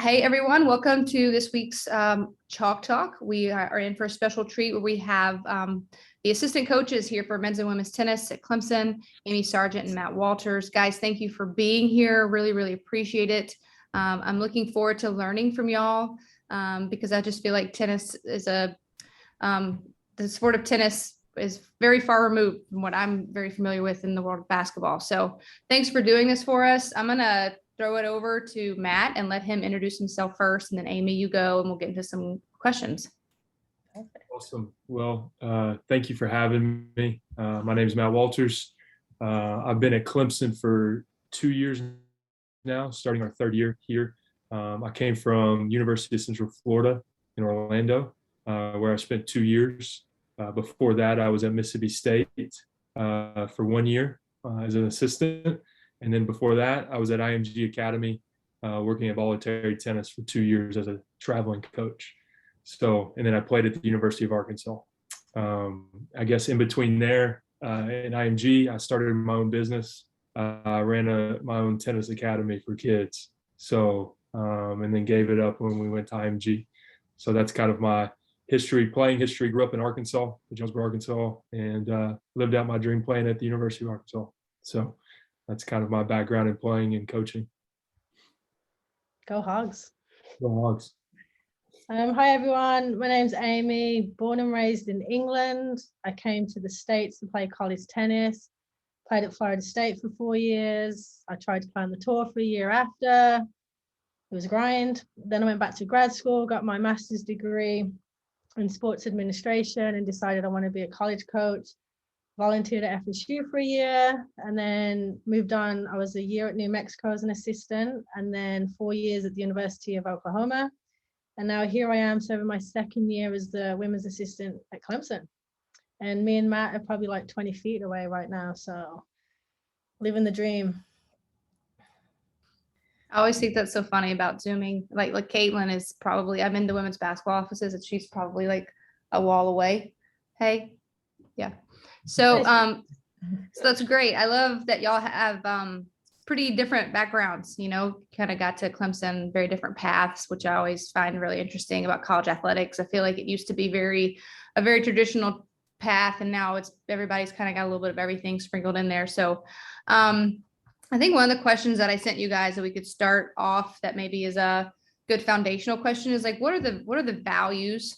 Hey everyone, welcome to this week's Chalk Talk. We are in for a special treat where we have the assistant coaches here for men's and women's tennis at Clemson, Amy Sargeant and Matt Walters. Guys, thank you for being here. Really, really appreciate it. I'm looking forward to learning from y'all because I just feel like tennis is the sport of tennis is very far removed from what I'm very familiar with in the world of basketball. So thanks for doing this for us. I'm going to throw it over to Matt and let him introduce himself first. And then Amy, you go and we'll get into some questions. Awesome. Well, thank you for having me. My name is Matt Walters. I've been at Clemson for 2 years now, starting our third year here. I came from University of Central Florida in Orlando, where I spent 2 years. Before that, I was at Mississippi State for 1 year as an assistant. And then before that, I was at IMG Academy, working at voluntary tennis for 2 years as a traveling coach. And then I played at the University of Arkansas. I guess in between there and IMG, I started my own business. I ran my own tennis academy for kids. And then gave it up when we went to IMG. So that's kind of my playing history. Grew up in Arkansas, Jonesboro, Arkansas, and lived out my dream playing at the University of Arkansas. So that's kind of my background in playing and coaching. Go Hogs. Go Hogs. Hi everyone, my name's Amy, born and raised in England. I came to the States to play college tennis, played at Florida State for 4 years. I tried to play on the tour for a year after. It was a grind. Then I went back to grad school, got my master's degree in sports administration and decided I want to be a college coach. Volunteered at FSU for a year and then moved on. I was a year at New Mexico as an assistant and then 4 years at the University of Oklahoma. And now here I am serving my second year as the women's assistant at Clemson. And me and Matt are probably like 20 feet away right now. So living the dream. I always think that's so funny about Zooming. Like Caitlin is probably, I'm in the women's basketball offices and she's probably like a wall away. Hey, yeah. So that's great. I love that y'all have pretty different backgrounds, kind of got to Clemson, very different paths, which I always find really interesting about college athletics. I feel like it used to be a very traditional path, and now everybody's kind of got a little bit of everything sprinkled in there. So I think one of the questions that I sent you guys that we could start off that maybe is a good foundational question is like, what are the values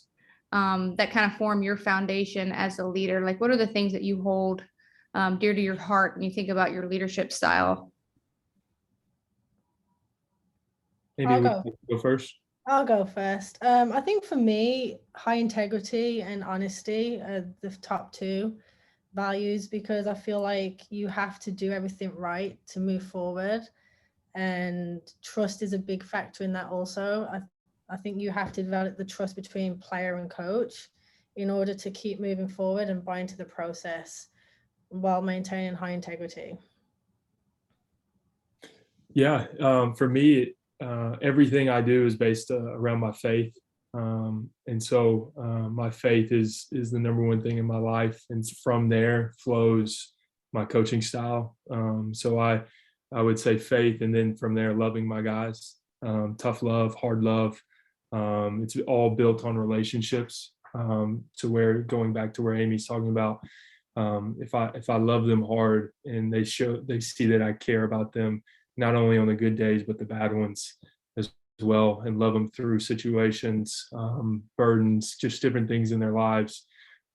that kind of form your foundation as a leader? Like, what are the things that you hold dear to your heart when you think about your leadership style? Maybe we go first. I'll go first. I think for me, high integrity and honesty are the top two values, because I feel like you have to do everything right to move forward. And trust is a big factor in that also. I think you have to develop the trust between player and coach in order to keep moving forward and buy into the process while maintaining high integrity. Yeah, for me, everything I do is based around my faith. And so my faith is the number one thing in my life. And from there flows my coaching style. So I would say faith, and then from there, loving my guys, tough love, hard love. It's all built on relationships, to where, going back to where Amy's talking about, if I love them hard and they see that I care about them, not only on the good days, but the bad ones as well, and love them through situations, burdens, just different things in their lives.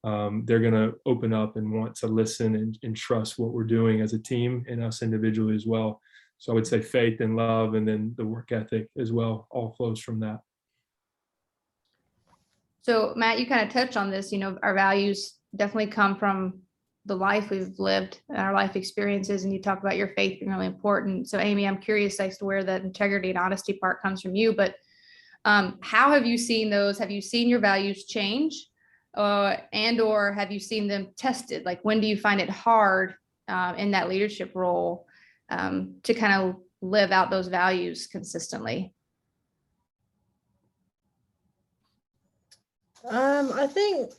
They're going to open up and want to listen and trust what we're doing as a team and us individually as well. So I would say faith and love, and then the work ethic as well, all flows from that. So Matt, you kind of touched on this, our values definitely come from the life we've lived and our life experiences. And you talk about your faith being really important. So Amy, I'm curious as to where the integrity and honesty part comes from you, but how have you seen those? Have you seen your values change or have you seen them tested? Like, when do you find it hard in that leadership role to kind of live out those values consistently? I think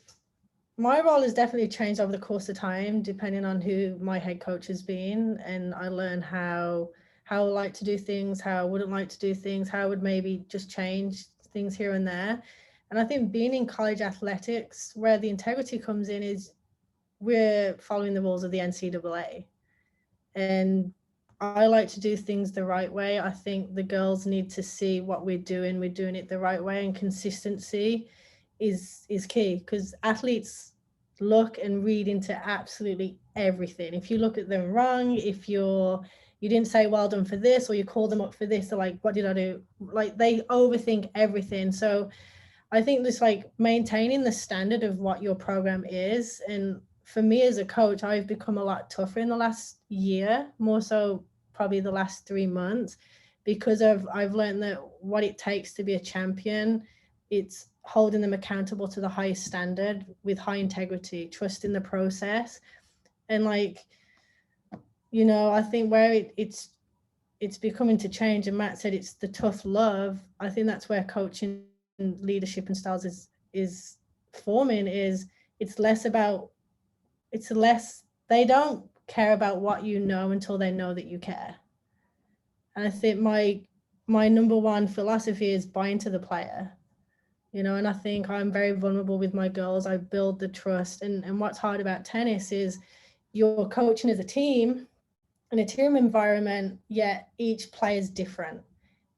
my role has definitely changed over the course of time, depending on who my head coach has been. And I learned how how I like to do things, how I wouldn't like to do things, how I would maybe just change things here and there. And I think being in college athletics, where the integrity comes in is we're following the rules of the NCAA. And I like to do things the right way. I think the girls need to see what we're doing it the right way, and consistency is key, because athletes look and read into absolutely everything. If you look at them wrong, if you didn't say well done for this, or you call them up for this, they're like, what did I do? Like, they overthink everything. So I think this, like, maintaining the standard of what your program is. And for me as a coach, I've become a lot tougher in the last year, more so probably the last 3 months, because I've learned that what it takes to be a champion, it's holding them accountable to the highest standard with high integrity, trust in the process. And, like, you know, I think where it's becoming to change, and Matt said it's the tough love. I think that's where coaching and leadership and styles is forming. Is it's less, they don't care about what you know until they know that you care. And I think my number one philosophy is buy into the player, you know. And I think I'm very vulnerable with my girls. I build the trust. And what's hard about tennis is you're coaching as a team in a team environment, yet each player is different.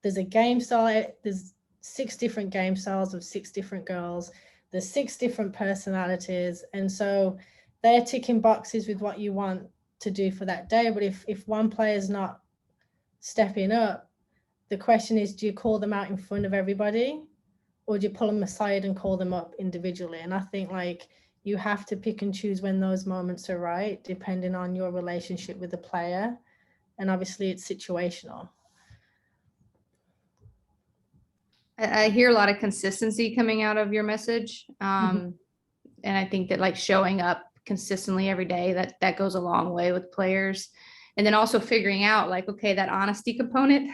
There's a game style, there's 6 different game styles of 6 different girls. There's 6 different personalities. And so they're ticking boxes with what you want to do for that day. But if one player is not stepping up, the question is, do you call them out in front of everybody, or do you pull them aside and call them up individually? And I think, like, you have to pick and choose when those moments are right, depending on your relationship with the player. And obviously it's situational. I hear a lot of consistency coming out of your message. And I think that, like, showing up consistently every day, that goes a long way with players. And then also figuring out, like, okay, that honesty component,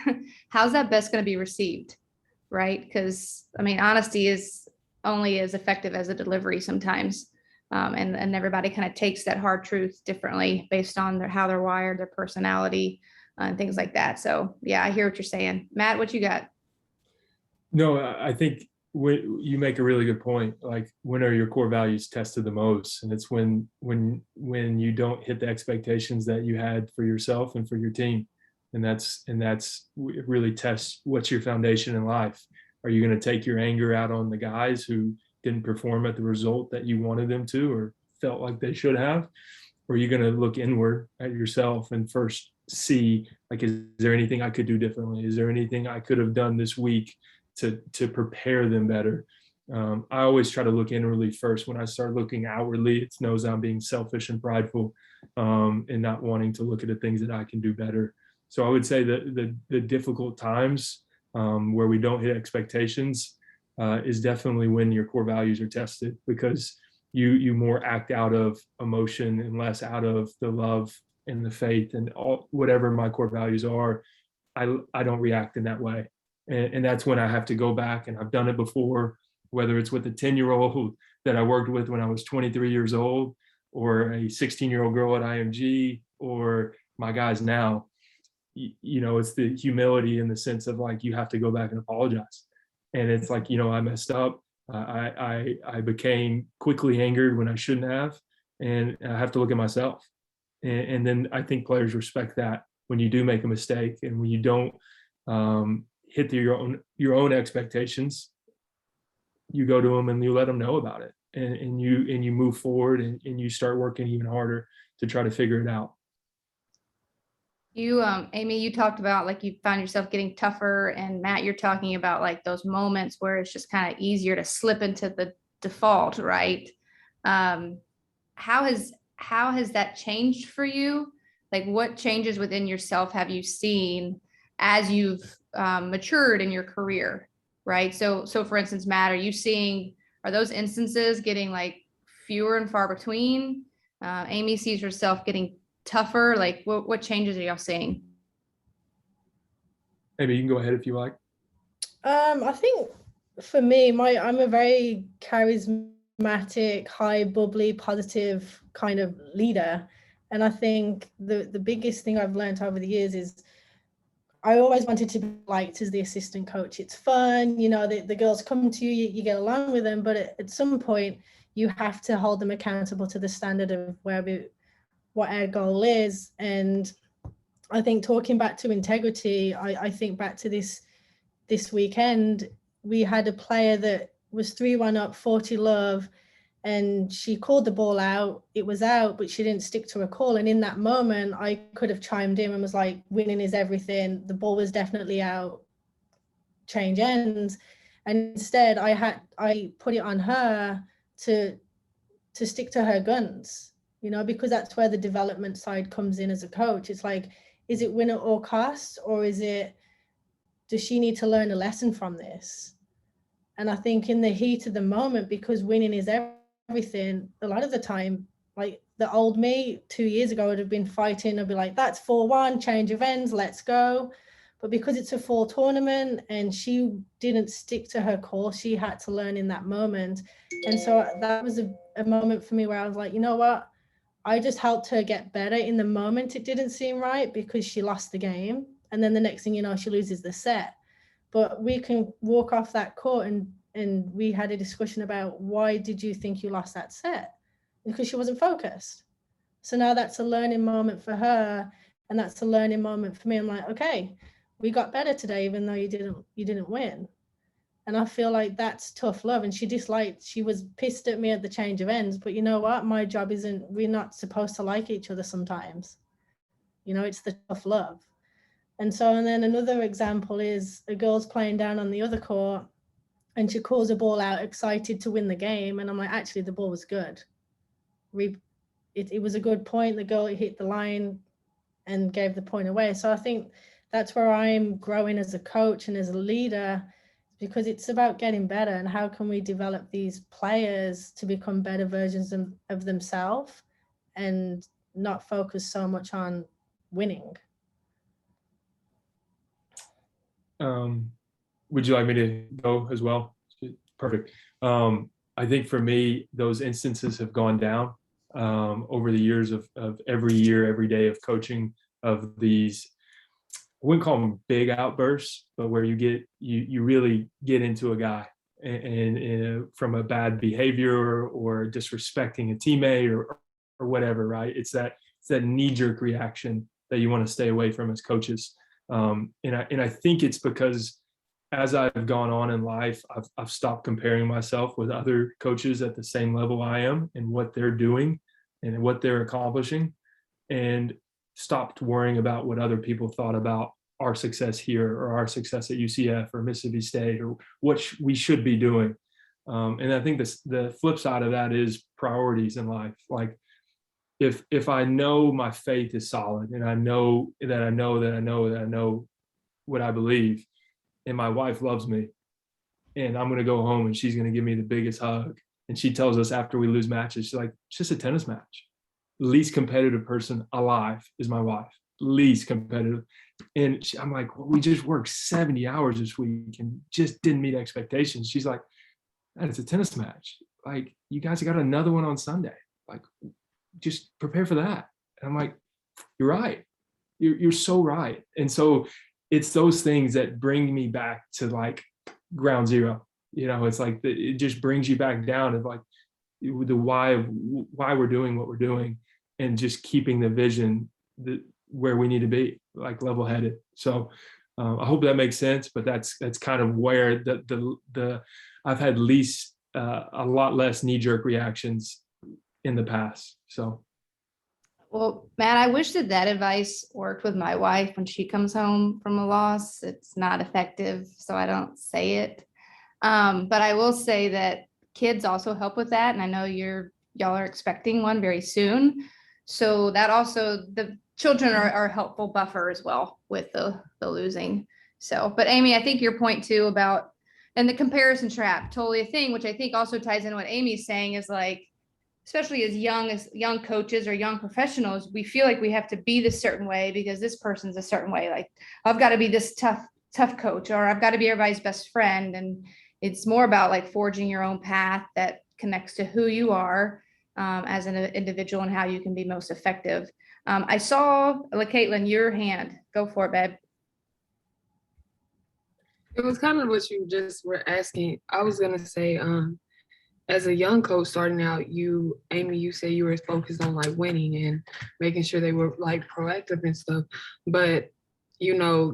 how's that best going to be received? Right? Because, I mean, honesty is only as effective as a delivery sometimes. And everybody kind of takes that hard truth differently based on how they're wired, their personality, and things like that. So yeah, I hear what you're saying. Matt, what you got? No, I think you make a really good point. Like, when are your core values tested the most? And it's when you don't hit the expectations that you had for yourself and for your team. And that's it really tests what's your foundation in life. Are you going to take your anger out on the guys who didn't perform at the result that you wanted them to, or felt like they should have? Or are you going to look inward at yourself and first see, like, is there anything I could do differently? Is there anything I could have done this week to prepare them better? I always try to look inwardly first. When I start looking outwardly, it knows I'm being selfish and prideful, and not wanting to look at the things that I can do better. So I would say that the difficult times where we don't hit expectations is definitely when your core values are tested, because you more act out of emotion and less out of the love and the faith and whatever my core values are. I don't react in that way. And that's when I have to go back, and I've done it before, whether it's with a 10-year-old that I worked with when I was 23 years old, or a 16-year-old girl at IMG, or my guys now. You know, it's the humility in the sense of, like, you have to go back and apologize. And it's like, you know, I messed up. I became quickly angered when I shouldn't have, and I have to look at myself. And then I think players respect that when you do make a mistake, and when you don't hit your own expectations, you go to them and you let them know about it, and you move forward, and you start working even harder to try to figure it out. You, Amy, you talked about, like, you found yourself getting tougher, and Matt, you're talking about, like, those moments where it's just kind of easier to slip into the default, right? How has that changed for you? Like, what changes within yourself have you seen as you've matured in your career, right? So for instance, Matt, are those instances getting, like, fewer and far between? Amy sees herself getting tougher. Like, what changes are y'all seeing? Maybe you can go ahead if you like. I think for me, I'm a very charismatic, high, bubbly, positive kind of leader. And I think the biggest thing I've learned over the years is I always wanted to be liked as the assistant coach. It's fun, you know, the girls come to you, you get along with them, but at some point you have to hold them accountable to the standard of what our goal is. And I think talking back to integrity, I think back to this weekend, we had a player that was 3-1 up, 40 love, and she called the ball out. It was out, but she didn't stick to her call. And in that moment, I could have chimed in and was like, winning is everything. The ball was definitely out. Change ends. And instead, I put it on her to stick to her guns, you know, because that's where the development side comes in as a coach. It's like, is it win at all costs, or does she need to learn a lesson from this? And I think in the heat of the moment, because winning is everything, a lot of the time, like the old me 2 years ago would have been fighting. I'd be like, that's 4-1, change of ends, let's go. But because it's a fall tournament and she didn't stick to her course, she had to learn in that moment. And so that was a moment for me where I was like, you know what? I just helped her get better. In the moment, it didn't seem right because she lost the game. And then the next thing you know, she loses the set. But we can walk off that court and we had a discussion about, why did you think you lost that set? Because she wasn't focused. So now that's a learning moment for her, and that's a learning moment for me. I'm like, okay, we got better today, even though you didn't win. And I feel like that's tough love. And she was pissed at me at the change of ends, but you know what? My job we're not supposed to like each other sometimes. You know, it's the tough love. And then another example is a girl's playing down on the other court and she calls a ball out, excited to win the game. And I'm like, actually, the ball was good. It was a good point. The girl hit the line and gave the point away. So I think that's where I'm growing as a coach and as a leader, because it's about getting better, and how can we develop these players to become better versions of themselves and not focus so much on winning. Would you like me to go as well? Perfect. I think for me, those instances have gone down over the years of every year, every day of coaching, of these, I wouldn't call them big outbursts, but where you really get into a guy and from a bad behavior or disrespecting a teammate or whatever, right? It's that knee-jerk reaction that you want to stay away from as coaches. And I think it's because as I've gone on in life, I've stopped comparing myself with other coaches at the same level I am and what they're doing and what they're accomplishing, and stopped worrying about what other people thought about our success here or our success at UCF or Mississippi State or what we should be doing. And I think the flip side of that is priorities in life. Like if I know my faith is solid and I know what I believe, and my wife loves me, and I'm going to go home and she's going to give me the biggest hug. And she tells us after we lose matches, she's like, it's just a tennis match. Least competitive person alive is my wife. Least competitive. And I'm like, well, we just worked 70 hours this week and just didn't meet expectations. She's like, man, it's a tennis match. Like, you guys got another one on Sunday. Like, just prepare for that. And I'm like, you're right. You're so right. And so it's those things that bring me back to like ground zero. You know, it's like it just brings you back down of like the why we're doing what we're doing, and just keeping the vision where we need to be, like level-headed. So I hope that makes sense, but that's kind of where the I've had a lot less knee-jerk reactions in the past. So. Well, Matt, I wish that advice worked with my wife when she comes home from a loss. It's not effective, so I don't say it. But I will say that kids also help with that. And I know y'all are expecting one very soon. So that also, the children are a helpful buffer as well with the losing. So, but Amy, I think your point too about, and the comparison trap, totally a thing, which I think also ties in what Amy's saying is like, especially as young coaches or young professionals, we feel like we have to be this certain way because this person's a certain way. Like, I've got to be this tough coach, or I've got to be everybody's best friend. And it's more about like forging your own path that connects to who you are as an individual and how you can be most effective. I saw, Caitlin, your hand. Go for it, babe. It was kind of what you just were asking. I was gonna say, as a young coach starting out, Amy, you said you were focused on like winning and making sure they were like proactive and stuff. But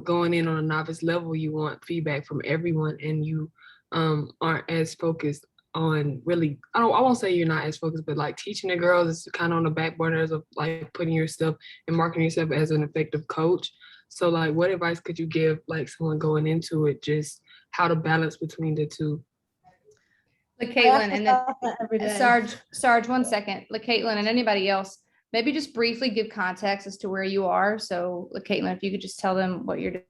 going in on a novice level, you want feedback from everyone, and you aren't as focused on really. I won't say you're not as focused, but like teaching the girls is kind of on the back burners of like putting yourself and marketing yourself as an effective coach. So like, what advice could you give like someone going into it, just how to balance between the two? Like I ask Caitlin, and then myself that every day. Sarge, 1 second. Like Caitlin and anybody else, maybe just briefly give context as to where you are. So, like Caitlin, if you could just tell them what you're doing.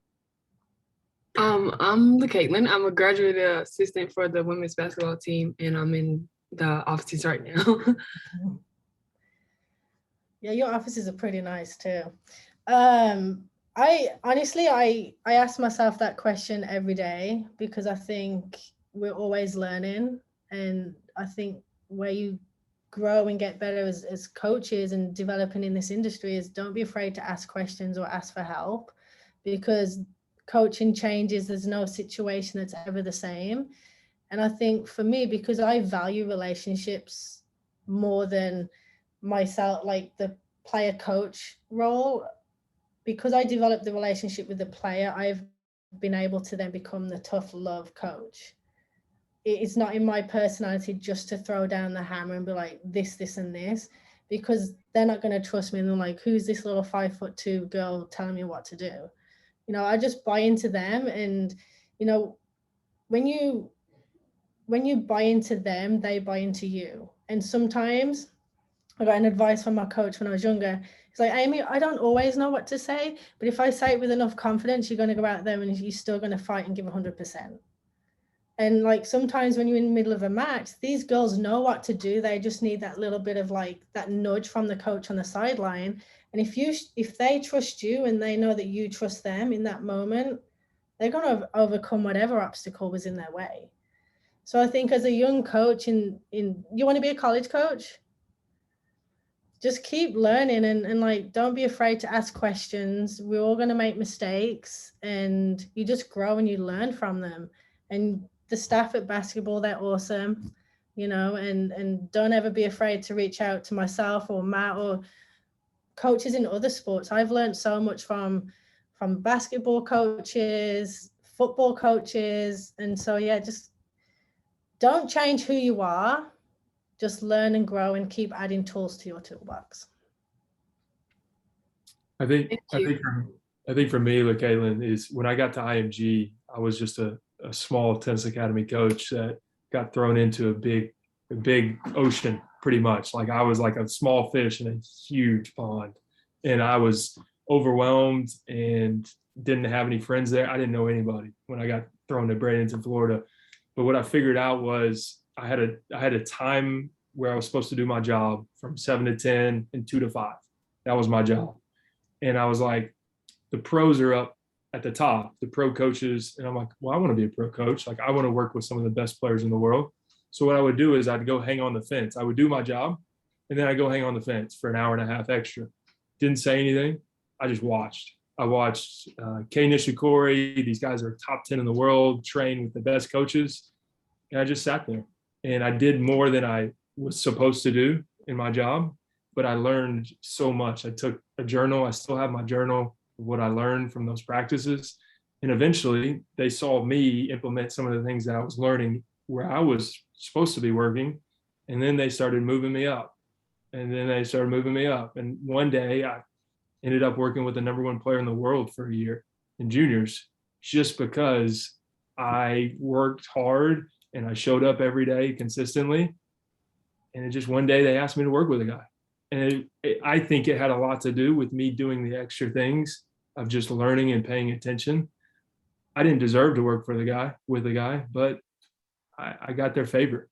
I'm the Caitlin. I'm a graduate assistant for the women's basketball team, and I'm in the offices right now. Yeah, your offices are pretty nice too. I honestly, I ask myself that question every day because I think we're always learning, and I think where you grow and get better as coaches and developing in this industry is don't be afraid to ask questions or ask for help, because coaching changes. There's no situation that's ever the same. And I think for me, because I value relationships more than myself, like the player coach role, because I developed the relationship with the player, I've been able to then become the tough love coach. It's not in my personality just to throw down the hammer and be like this and this, because they're not going to trust me, and they're like, who's this little 5'2" girl telling me what to do? I just buy into them. And when you buy into them, they buy into you. And sometimes I got an advice from my coach when I was younger. He's like, Amy, I don't always know what to say, but if I say it with enough confidence, you're going to go out there and you're still going to fight and give 100%. And like sometimes when you're in the middle of a match, these girls know what to do. They just need that little bit of like that nudge from the coach on the sideline. And if they trust you and they know that you trust them in that moment, they're going to overcome whatever obstacle was in their way. So I think as a young coach, you want to be a college coach, just keep learning and like don't be afraid to ask questions. We're all going to make mistakes, and you just grow and you learn from them. And the staff at basketball, they're awesome, and don't ever be afraid to reach out to myself or Matt or coaches in other sports. I've learned so much from basketball coaches, football coaches. And so yeah, just don't change who you are. Just learn and grow and keep adding tools to your toolbox. I think Thank I you. think for, I think for me, like Caitlin, is when I got to IMG, I was just a small tennis academy coach that got thrown into a big ocean, pretty much. Like I was like a small fish in a huge pond, and I was overwhelmed and didn't have any friends there. I didn't know anybody when I got thrown to Bradenton, Florida. But what I figured out was I had a time where I was supposed to do my job from 7 to 10 and 2 to 5. That was my job. And I was like, the pros are up at the top, the pro coaches. And I'm like, well, I want to be a pro coach. Like, I want to work with some of the best players in the world. So what I would do is I'd go hang on the fence. I would do my job, and then I go hang on the fence for an hour and a half extra. Didn't say anything. I just watched. I watched Kei Nishikori. These guys are top 10 in the world, train with the best coaches. And I just sat there, and I did more than I was supposed to do in my job. But I learned so much. I took a journal. I still have my journal of what I learned from those practices. And eventually they saw me implement some of the things that I was learning where I was supposed to be working. And then they started moving me up. And then they started moving me up. And one day I ended up working with the #1 player in the world for a year in juniors, just because I worked hard and I showed up every day consistently. And it just one day they asked me to work with a guy. And I think it had a lot to do with me doing the extra things of just learning and paying attention. I didn't deserve to work with the guy, but I got their favor.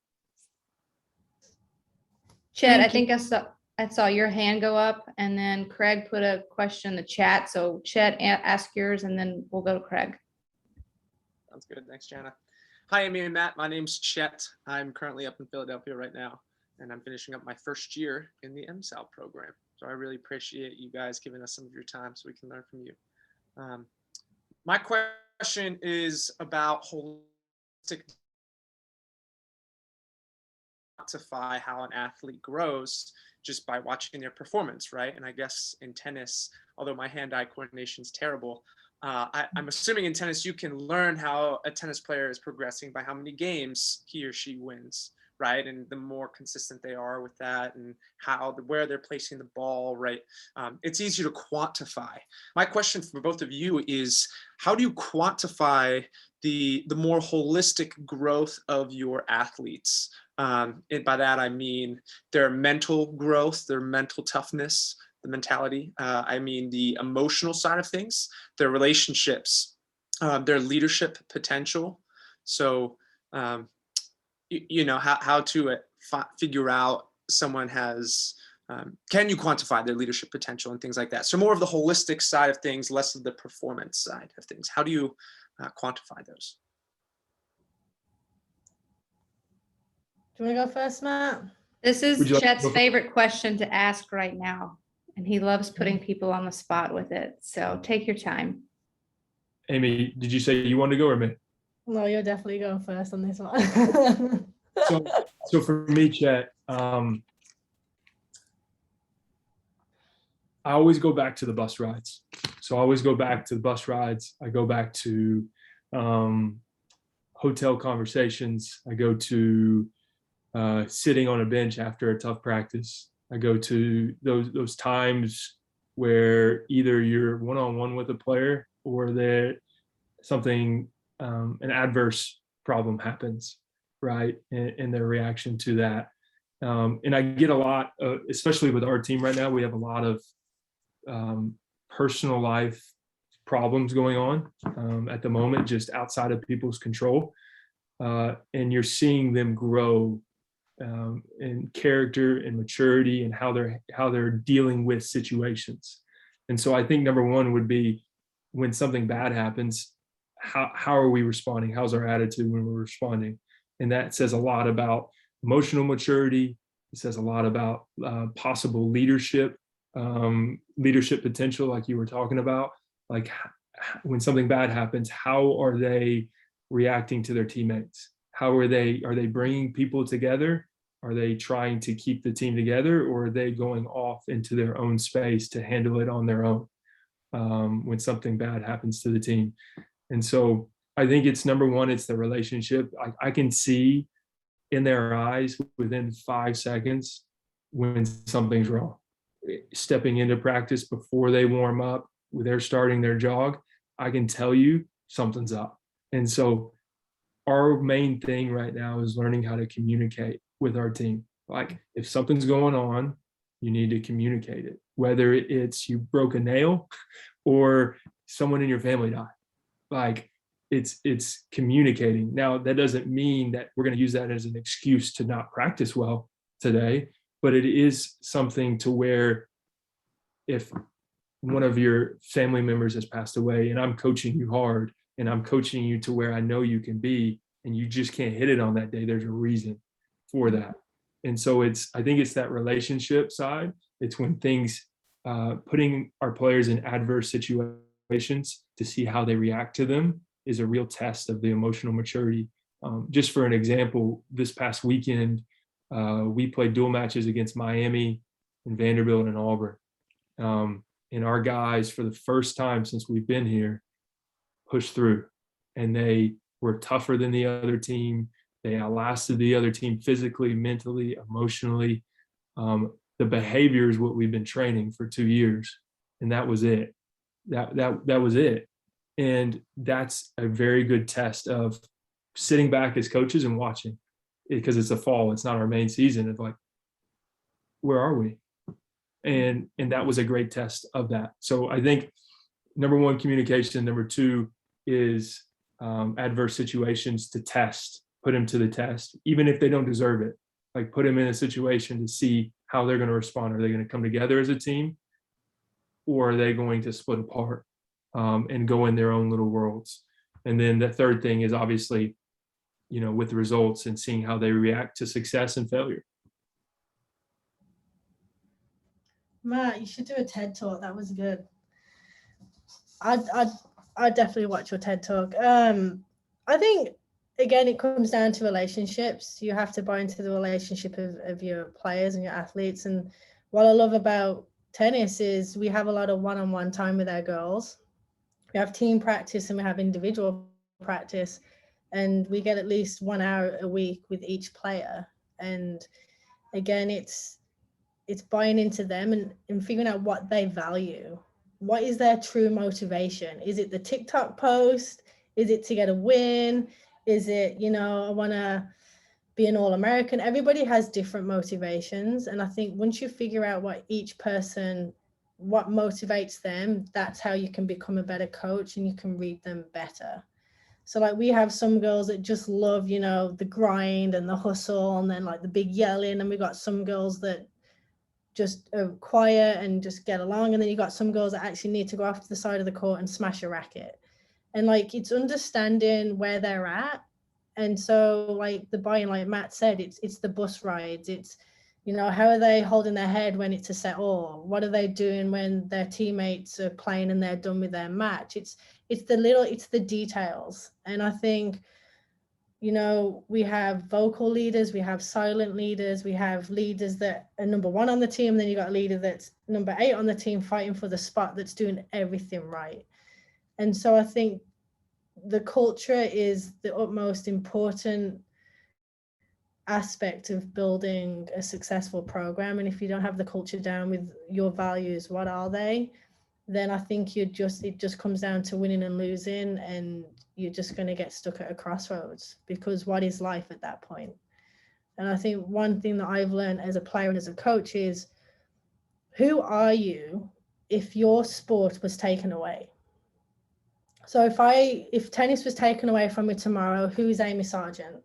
Chet, I Thank you. think I saw your hand go up, and then Craig put a question in the chat. So Chet, ask yours, and then we'll go to Craig. Sounds good. Thanks, Jana. Hi, Amy and Matt. My name's Chet. I'm currently up in Philadelphia right now, and I'm finishing up my first year in the MSAL program. So I really appreciate you guys giving us some of your time so we can learn from you. My question question is about holistic quantify how an athlete grows just by watching their performance, right? And I guess in tennis, although my hand-eye coordination is terrible, I'm assuming in tennis you can learn how a tennis player is progressing by how many games he or she wins, right? And the more consistent they are with that, and where they're placing the ball, right? It's easy to quantify. My question for both of you is, how do you quantify the more holistic growth of your athletes? And by that I mean their mental growth, their mental toughness, the mentality. I mean the emotional side of things, their relationships, their leadership potential. So, you know, how to figure out someone has, can you quantify their leadership potential and things like that? So more of the holistic side of things, less of the performance side of things. How do you quantify those? Do you want to go first, Matt? This is Would you like to Chet's go first? favorite question to ask right now, and he loves putting people on the spot with it. So take your time. Amy, did you say you wanted to go or me? No, you're definitely going first on this one. So for me, Chet, I always go back to the bus rides. So I always go back to the bus rides. I go back to hotel conversations. I go to sitting on a bench after a tough practice. I go to those times where either you're one-on-one with a player or that something, an adverse problem happens, right? And their reaction to that. And I get a lot, especially with our team right now, we have a lot of personal life problems going on at the moment, just outside of people's control. And you're seeing them grow in character and maturity and how they're dealing with situations. And so I think number one would be, when something bad happens, how are we responding? How's our attitude when we're responding? And that says a lot about emotional maturity. It says a lot about possible leadership potential, like you were talking about. Like when something bad happens, how are they reacting to their teammates? Are they bringing people together? Are they trying to keep the team together, or are they going off into their own space to handle it on their own when something bad happens to the team? And so I think it's number one, it's the relationship. I can see in their eyes within 5 seconds when something's wrong. Stepping into practice before they warm up, they're starting their jog, I can tell you something's up. And so our main thing right now is learning how to communicate with our team. Like if something's going on, you need to communicate it, whether it's you broke a nail or someone in your family died. Like it's communicating. Now, that doesn't mean that we're going to use that as an excuse to not practice well today, but it is something to where if one of your family members has passed away and I'm coaching you hard and I'm coaching you to where I know you can be, and you just can't hit it on that day, there's a reason for that. And so I think it's that relationship side. It's when things, putting our players in adverse situations to see how they react to them is a real test of the emotional maturity. Just for an example, this past weekend, we played dual matches against Miami and Vanderbilt and Auburn. And our guys, for the first time since we've been here, pushed through, and they were tougher than the other team. They outlasted the other team physically, mentally, emotionally. The behavior is what we've been training for 2 years, and that was it. That was it. And that's a very good test of sitting back as coaches and watching, because it's a fall. It's not our main season. It's like, where are we? And that was a great test of that. So I think number one, communication. Number two is adverse situations to test, put them to the test, even if they don't deserve it. Like put them in a situation to see how they're going to respond. Are they going to come together as a team, or are they going to split apart and go in their own little worlds? And then the third thing is obviously, with the results and seeing how they react to success and failure. Matt, you should do a TED talk. That was good. I I definitely watch your TED talk. I think again it comes down to relationships. You have to buy into the relationship of your players and your athletes. And what I love about tennis is we have a lot of one-on-one time with our girls. We have team practice and we have individual practice, and we get at least 1 hour a week with each player. And again, it's buying into them and figuring out what they value. What is their true motivation? Is it the TikTok post? Is it to get a win? Is it, I want to be an All-American? Everybody has different motivations. And I think once you figure out what each person, what motivates them, that's how you can become a better coach and you can read them better. So like we have some girls that just love, the grind and the hustle and then like the big yelling. And we got some girls that just are quiet and just get along. And then you got some girls that actually need to go off to the side of the court and smash a racket. And like, it's understanding where they're at. And so like the buying, like Matt said, it's the bus rides. It's, how are they holding their head when it's a set all? What are they doing when their teammates are playing and they're done with their match? It's the details. And I think, we have vocal leaders, we have silent leaders, we have leaders that are number 1 on the team. Then you got a leader that's number 8 on the team fighting for the spot that's doing everything right. And so I think the culture is the utmost important aspect of building a successful program. And if you don't have the culture down with your values, what are they? Then I think it just comes down to winning and losing, and you're just going to get stuck at a crossroads, because what is life at that point? And I think one thing that I've learned as a player and as a coach is, who are you if your sport was taken away? So if tennis was taken away from me tomorrow, who's Amy Sargeant?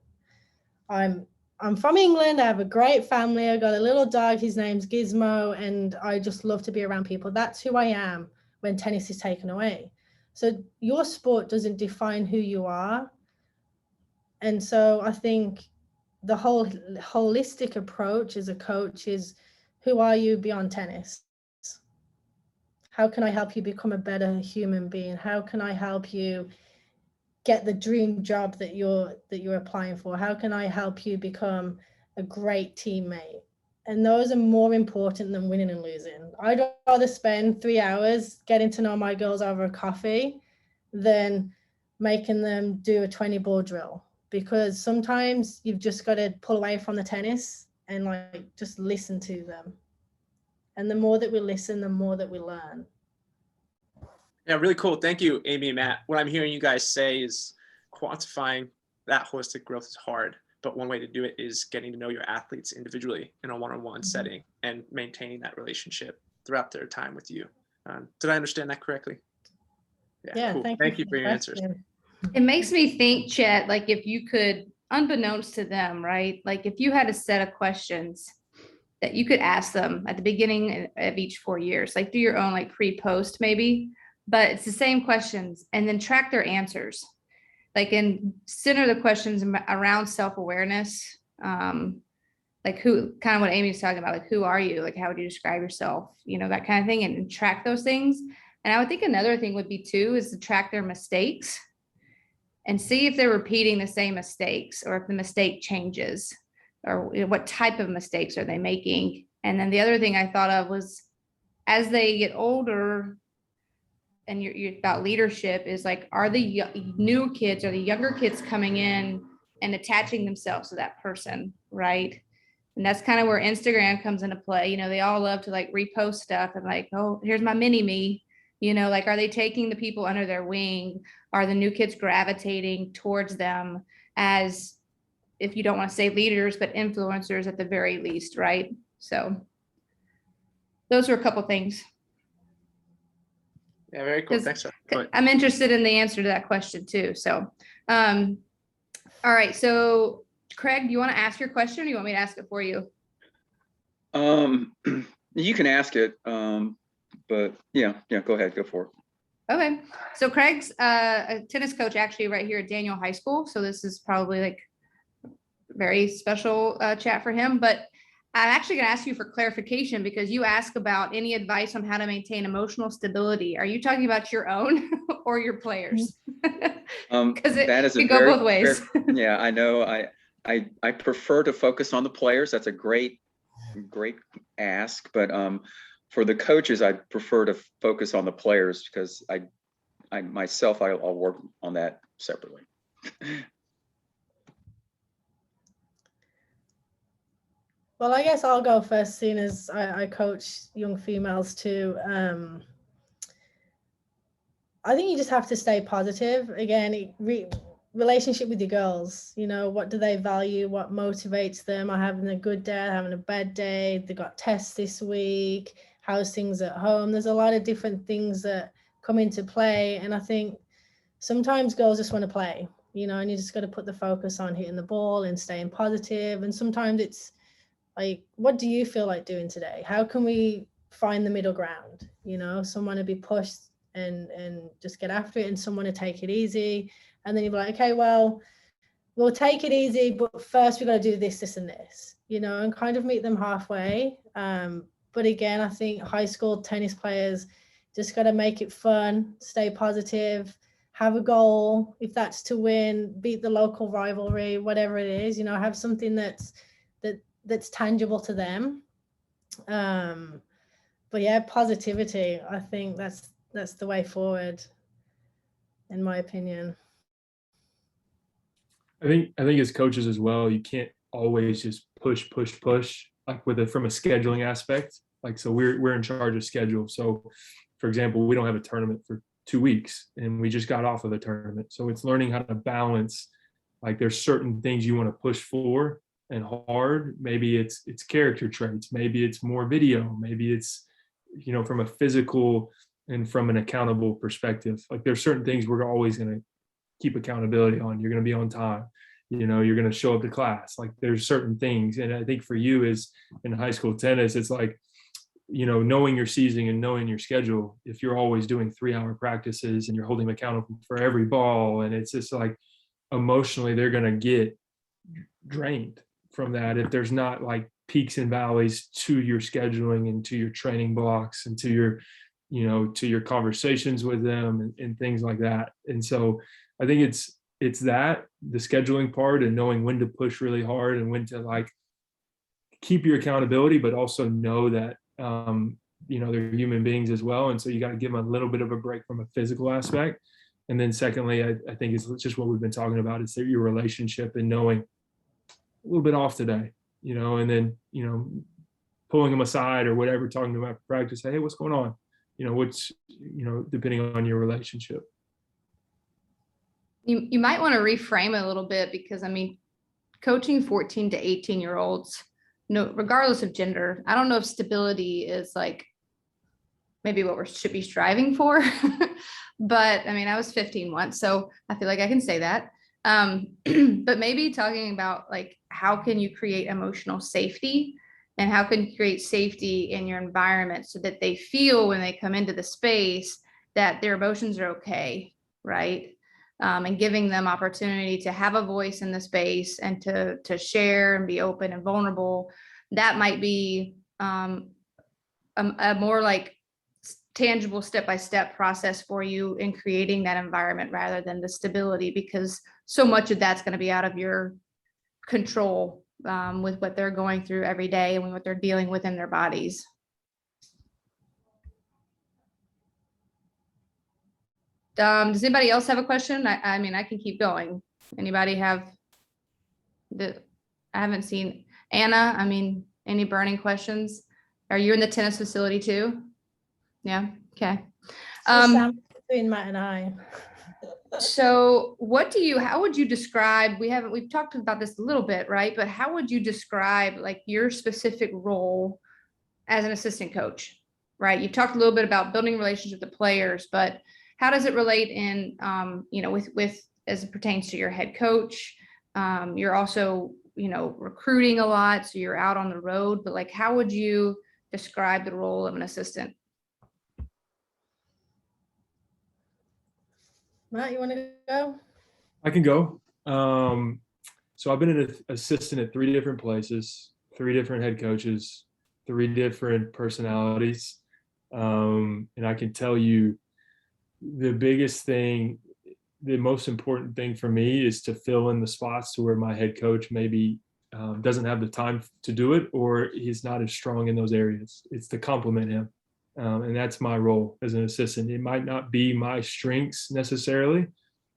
I'm from England. I have a great family. I got a little dog. His name's Gizmo, and I just love to be around people. That's who I am when tennis is taken away. So your sport doesn't define who you are. And so I think the whole holistic approach as a coach is, who are you beyond tennis? How can I help you become a better human being? How can I help you get the dream job that you're applying for? How can I help you become a great teammate? And those are more important than winning and losing. I'd rather spend 3 hours getting to know my girls over a coffee than making them do a 20-ball drill, because sometimes you've just got to pull away from the tennis and like just listen to them. And the more that we listen, the more that we learn. Yeah, really cool. Thank you, Amy and Matt. What I'm hearing you guys say is quantifying that holistic growth is hard, but one way to do it is getting to know your athletes individually in a one-on-one setting and maintaining that relationship throughout their time with you. Did I understand that correctly? Yeah, cool. Thank you for your answers. It makes me think, Chet, like if you could, unbeknownst to them, right? Like if you had a set of questions that you could ask them at the beginning of each 4 years, like do your own like pre-post maybe, but it's the same questions, and then track their answers, like, and center the questions around self-awareness. Like who, kind of what Amy's talking about, like, who are you? Like, how would you describe yourself? That kind of thing, and track those things. And I would think another thing would be too, is to track their mistakes and see if they're repeating the same mistakes, or if the mistake changes, or what type of mistakes are they making. And then the other thing I thought of was, as they get older, and you're about leadership, is like, are the new kids or the younger kids coming in and attaching themselves to that person, right? And that's kind of where Instagram comes into play. They all love to like repost stuff and like, oh, here's my mini me. Like, are they taking the people under their wing? Are the new kids gravitating towards them as, if you don't want to say leaders, but influencers at the very least, right? So those are a couple things. Yeah, very cool. Thanks. I'm interested in the answer to that question too. So, all right. So Craig, do you want to ask your question, or do you want me to ask it for you? You can ask it, but yeah, go ahead, go for it. Okay. So Craig's a tennis coach actually right here at Daniel High School. So this is probably like very special chat for him. But I'm actually going to ask you for clarification because you ask about any advice on how to maintain emotional stability. Are you talking about your own or your players? Because it That is a could go very, both ways. yeah, I know. I prefer to focus on the players. That's a great ask, but for the coaches, I prefer to focus on the players because I myself, I'll work on that separately. Well, I guess I'll go first, seeing as I coach young females too. I think you just have to stay positive. Again, relationship with your girls, you know, what do they value? What motivates them? Are having a good day, having a bad day? They got tests this week. How's things at home? There's a lot of different things that come into play. And I think sometimes girls just want to play, you know, and you just got to put the focus on hitting the ball and staying positive. And sometimes it's like, what do you feel like doing today? How can we find the middle ground? You know, someone to be pushed and just get after it, and someone to take it easy. And then you're like, okay, well, we'll take it easy, but first we got to do this, this, and this, you know, and kind of meet them halfway. But again, I think high school tennis players just got to make it fun, stay positive, have a goal. If that's to win, beat the local rivalry, whatever it is, you know, have something that's tangible to them. But yeah, positivity, I think that's the way forward, in my opinion. I think as coaches as well, you can't always just push, like from a scheduling aspect. Like, so we're in charge of schedule. So for example, we don't have a tournament for 2 weeks and we just got off of the tournament. So it's learning how to balance, like there's certain things you want to push for and hard. Maybe it's character traits, maybe it's more video, maybe it's, you know, from a physical and from an accountable perspective. Like there's certain things we're always going to keep accountability on. You're going to be on time, you know, you're going to show up to class. Like there's certain things. And I think for you is in high school tennis, it's like, you know, knowing your season and knowing your schedule. If you're always doing 3-hour practices and you're holding them accountable for every ball, and it's just like emotionally they're going to get drained from that if there's not like peaks and valleys to your scheduling and to your training blocks and to your, you know, to your conversations with them and things like that. And so I think it's that, the scheduling part and knowing when to push really hard and when to like keep your accountability, but also know that you know, they're human beings as well. And so you got to give them a little bit of a break from a physical aspect. And then secondly, I think it's just what we've been talking about, is your relationship and knowing a little bit off today, you know, and then, you know, pulling them aside or whatever, talking to them after practice, say, hey, what's going on? You know, what's, you know, depending on your relationship. You might want to reframe it a little bit, because I mean, coaching 14 to 18-year-olds, no, regardless of gender, I don't know if stability is like maybe what we should be striving for. But I mean, I was 15 once, so I feel like I can say that. But maybe talking about like, how can you create emotional safety, and how can you create safety in your environment so that they feel when they come into the space that their emotions are okay, right? And giving them opportunity to have a voice in the space and to share and be open and vulnerable. That might be a more like tangible step-by-step process for you in creating that environment, rather than the stability, because so much of that's going to be out of your control with what they're going through every day and what they're dealing with in their bodies. Does anybody else have a question? I mean, I can keep going. Anybody have I haven't seen Anna. I mean, any burning questions? Are you in the tennis facility too? Yeah. Okay. Between Matt and I. So how would you describe, we've talked about this a little bit, right? But how would you describe like your specific role as an assistant coach, right? You've talked a little bit about building relationships with the players, but how does it relate in, you know, with as it pertains to your head coach? You're also, you know, recruiting a lot, so you're out on the road, but like, how would you describe the role of an assistant? Matt, you want to go? I can go. So I've been an assistant at 3 different places three different head coaches, three different personalities. And I can tell you the biggest thing, the most important thing for me is to fill in the spots to where my head coach maybe doesn't have the time to do it, or he's not as strong in those areas. It's to complement him. And that's my role as an assistant. It might not be my strengths necessarily,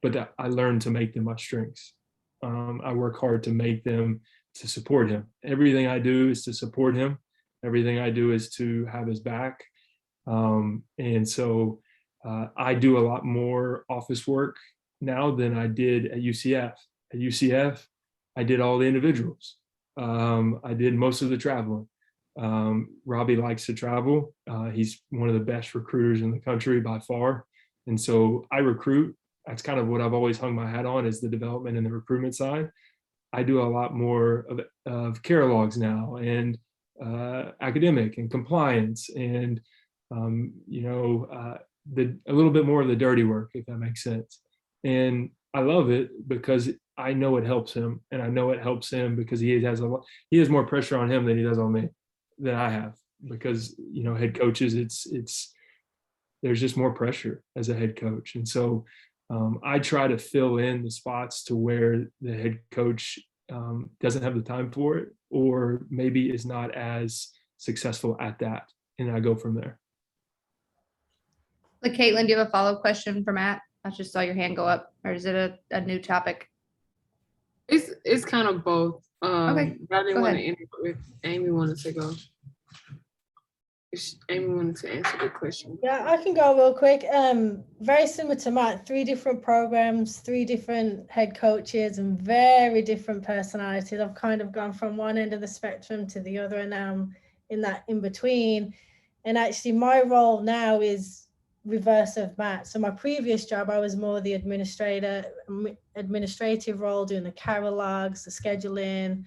but I learned to make them my strengths. I work hard to make them, to support him. Everything I do is to support him. Everything I do is to have his back. And so I do a lot more office work now than I did at UCF. At UCF, I did all the individuals. I did most of the traveling. Robbie likes to travel. He's one of the best recruiters in the country by far. And so I recruit. That's kind of what I've always hung my hat on, is the development and the recruitment side. I do a lot more of care logs now, and academic and compliance, and a little bit more of the dirty work, if that makes sense. And I love it because I know it helps him, and I know it helps him because he has more pressure on him than he does on me, than I have, because head coaches, there's just more pressure as a head coach. And so I try to fill in the spots to where the head coach doesn't have the time for it, or maybe is not as successful at that, and I go from there. Like, Caitlin, do you have a follow-up question for Matt? I just saw your hand go up, or is it a new topic? It's kind of both. Okay, But I didn't go want to ahead. end with Amy wanted to go. Amy wanted to answer the question. Yeah, I can go real quick. Very similar to Matt, 3 different programs, 3 different head coaches, and very different personalities. I've kind of gone from one end of the spectrum to the other, and now I'm in that in between. And actually my role now is reverse of Matt. So my previous job, I was more the administrative role, doing the carol logs, the scheduling,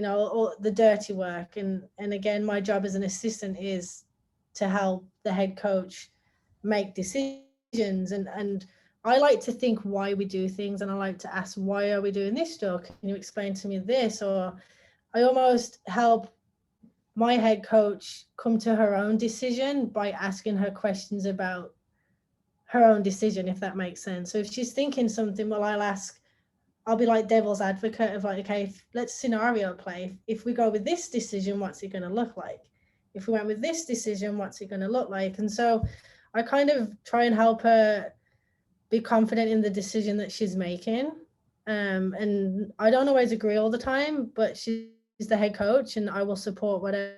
all the dirty work. And again, my job as an assistant is to help the head coach make decisions. And I like to think why we do things, and I like to ask, why are we doing this, Joe? Can you explain to me this? Or I almost help my head coach come to her own decision by asking her questions about her own decision, if that makes sense. So if she's thinking something, well, I'll be like devil's advocate of like, okay, let's scenario play. If we go with this decision, what's it going to look like? If we went with this decision, what's it going to look like? And so I kind of try and help her be confident in the decision that she's making. And I don't always agree all the time, but she's the head coach, and I will support whatever